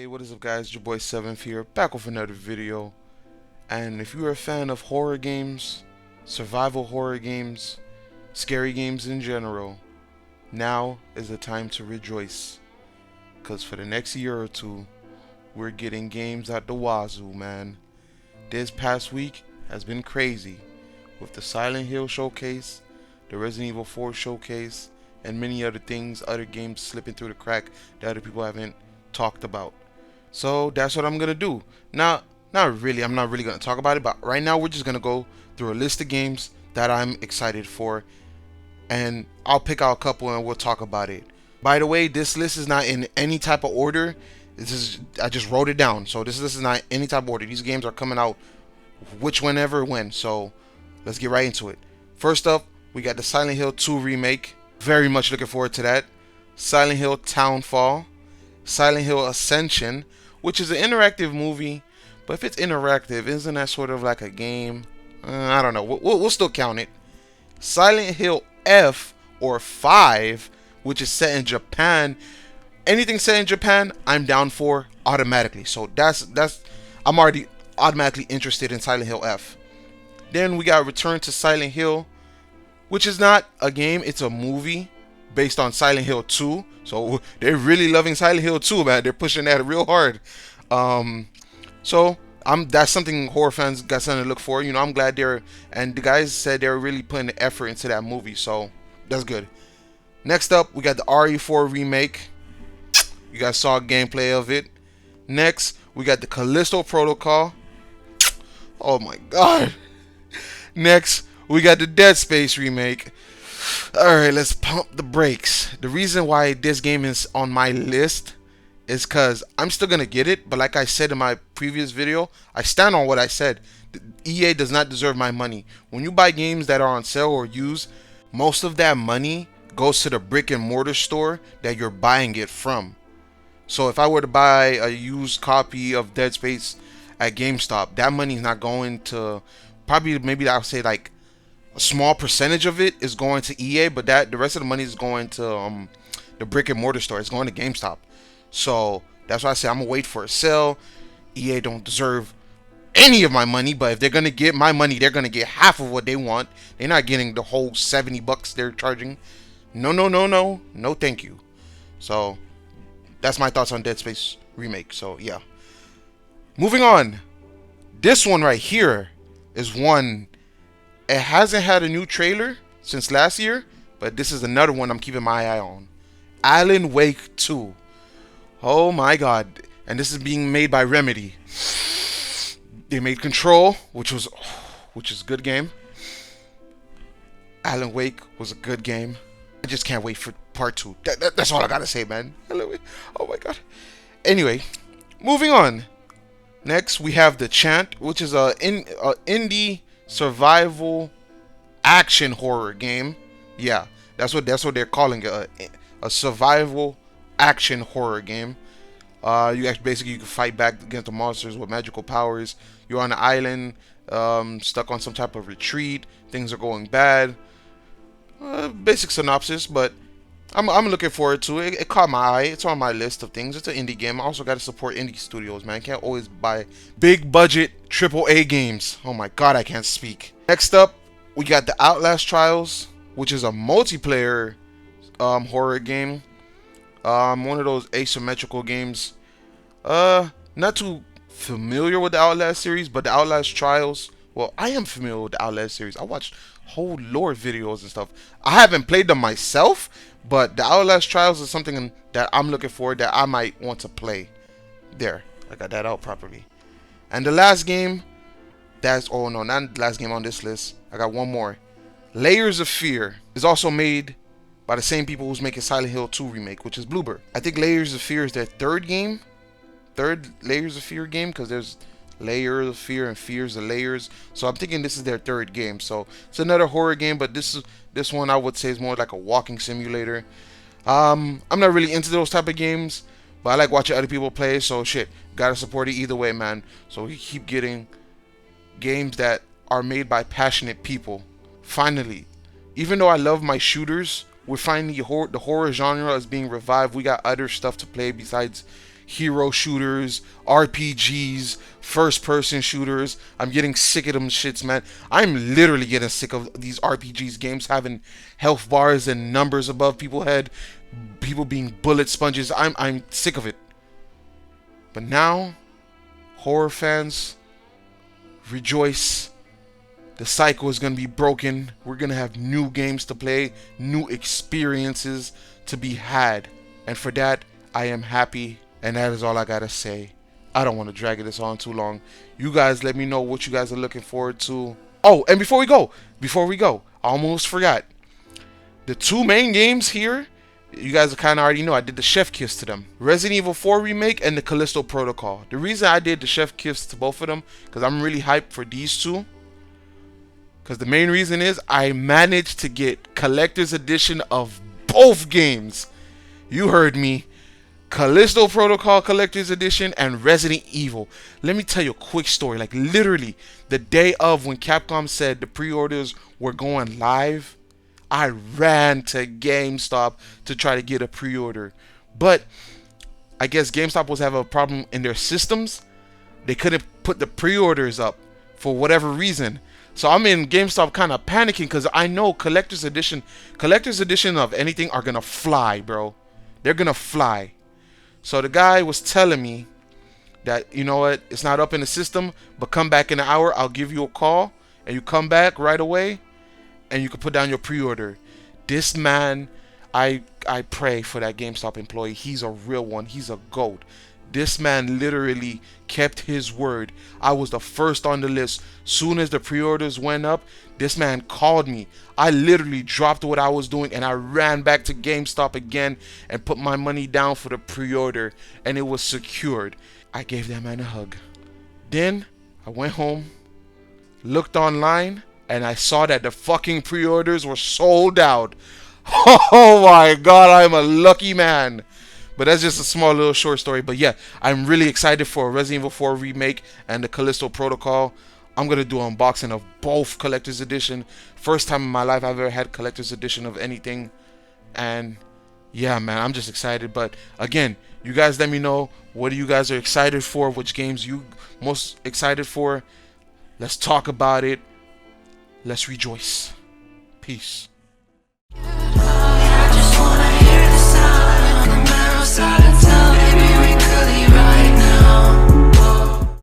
Hey, what is up guys, your boy 7th here, back with another video. And if you're a fan of horror games, survival horror games, scary games in general, now is the time to rejoice. Cause for the next year or two, we're getting games at the wazoo, man. This past week has been crazy, with the Silent Hill showcase, the Resident Evil 4 showcase, and many other things, other games slipping through the crack that other people haven't talked about. So that's what I'm gonna do. Now, I'm not really gonna talk about it, but right now we're just gonna go through a list of games that I'm excited for, and I'll pick out a couple and we'll talk about it. By the way, this list is not in any type of order. I just wrote it down, so this list is not any type of order. These games are coming out whenever when. So let's get right into it. First up, we got the Silent Hill 2 remake. Very much looking forward to that. Silent Hill Townfall, Silent Hill Ascension, which is an interactive movie, but if it's interactive, isn't that sort of like a game? I don't know. We'll still count it. Silent Hill F or 5, which is set in Japan. Anything set in Japan, I'm down for automatically. So I'm already automatically interested in Silent Hill F. Then we got Return to Silent Hill, which is not a game, it's a movie based on Silent Hill 2. So they're really loving Silent Hill 2, man. They're pushing that real hard. That's something horror fans got something to look for. You know, I'm glad and the guys said they're really putting the effort into that movie, so that's good. Next up, we got the RE4 remake. You guys saw gameplay of it. Next, we got the Callisto Protocol. Oh my god. Next, we got the Dead Space remake. Alright, let's pump the brakes. The reason why this game is on my list is because I'm still going to get it, but like I said in my previous video, I stand on what I said. EA does not deserve my money. When you buy games that are on sale or used, most of that money goes to the brick and mortar store that you're buying it from. So if I were to buy a used copy of Dead Space at GameStop, that money is not going to, probably maybe I'll say like a small percentage of it is going to EA, but the rest of the money is going to the brick and mortar store. It's going to GameStop. So that's why I say I'm gonna wait for a sale. EA don't deserve any of my money, but if they're gonna get my money, they're gonna get half of what they want. They're not getting the whole $70 they're charging. No, thank you. So that's my thoughts on Dead Space remake. So yeah, moving on. This one right here is one. It hasn't had a new trailer since last year, but this is another one I'm keeping my eye on. Alan Wake 2. Oh my god. And this is being made by Remedy. They made Control, which is a good game. Alan Wake was a good game. I just can't wait for part 2. That's all I gotta say, man. Oh my god. Anyway, moving on. Next, we have The Chant, which is a indie survival action horror game. Yeah, that's what they're calling it, a survival action horror game. You can fight back against the monsters with magical powers. You're on an island, stuck on some type of retreat. Things are going bad. Basic synopsis, but I'm looking forward to it. It caught my eye. It's on my list of things. It's an indie game. I also got to support indie studios, man. Can't always buy big budget AAA games. Oh my god, I can't speak. Next up, we got the Outlast Trials, which is a multiplayer horror game. One of those asymmetrical games. Not too familiar with the Outlast series, but the Outlast Trials. Well, I am familiar with the Outlast series. I watched whole lore videos and stuff. I haven't played them myself, but the Outlast Trials is something that I'm looking for that I might want to play. There, I got that out properly. And the last game, not the last game on this list. I got one more. Layers of Fear is also made by the same people who's making Silent Hill 2 remake, which is Bluebird. I think Layers of Fear is their third Layers of Fear game, because there's Layers of Fear and Fears of Layers. So I'm thinking this is their third game. So it's another horror game, but this one I would say is more like a walking simulator. I'm not really into those type of games, but I like watching other people play. So shit, gotta support it either way, man. So we keep getting games that are made by passionate people. Finally, even though I love my shooters, we're finding the horror genre is being revived. We got other stuff to play besides hero shooters, RPGs, first person shooters. I'm getting sick of them shits, man. I'm literally getting sick of these RPGs games having health bars and numbers above people's head, people being bullet sponges. I'm sick of it. But now, horror fans, rejoice. The cycle is going to be broken. We're going to have new games to play, new experiences to be had. And for that, I am happy. And that is all I got to say. I don't want to drag this on too long. You guys let me know what you guys are looking forward to. Oh, and before we go, I almost forgot. The two main games here, you guys kind of already know. I did the chef kiss to them. Resident Evil 4 Remake and the Callisto Protocol. The reason I did the chef kiss to both of them, because I'm really hyped for these two. Because the main reason is I managed to get collector's edition of both games. You heard me. Callisto Protocol collector's edition and Resident Evil. Let me tell you a quick story. Like literally the day of when Capcom said the pre-orders were going live, I ran to GameStop to try to get a pre-order. But I guess GameStop was having a problem in their systems. They couldn't put the pre-orders up for whatever reason. So I'm in GameStop kind of panicking because I know collector's edition of anything are going to fly, bro. They're going to fly. So the guy was telling me that, you know what, it's not up in the system, but come back in an hour. I'll give you a call and you come back right away and you can put down your pre-order. This man, I pray for that GameStop employee. He's a real one. He's a GOAT. This man literally kept his word. I was the first on the list. Soon as the pre-orders went up, this man called me. I literally dropped what I was doing and I ran back to GameStop again and put my money down for the pre-order, and it was secured. I gave that man a hug. Then I went home, looked online, and I saw that the fucking pre-orders were sold out. Oh my god, I'm a lucky man. But that's just a small little short story. But yeah, I'm really excited for Resident Evil 4 Remake and the Callisto Protocol. I'm going to do an unboxing of both Collector's Edition. First time in my life I've ever had Collector's Edition of anything. And yeah, man, I'm just excited. But again, you guys let me know what you guys are excited for. Which games you most excited for. Let's talk about it. Let's rejoice. Peace. I just wanna hear the sound on the metal side and tell me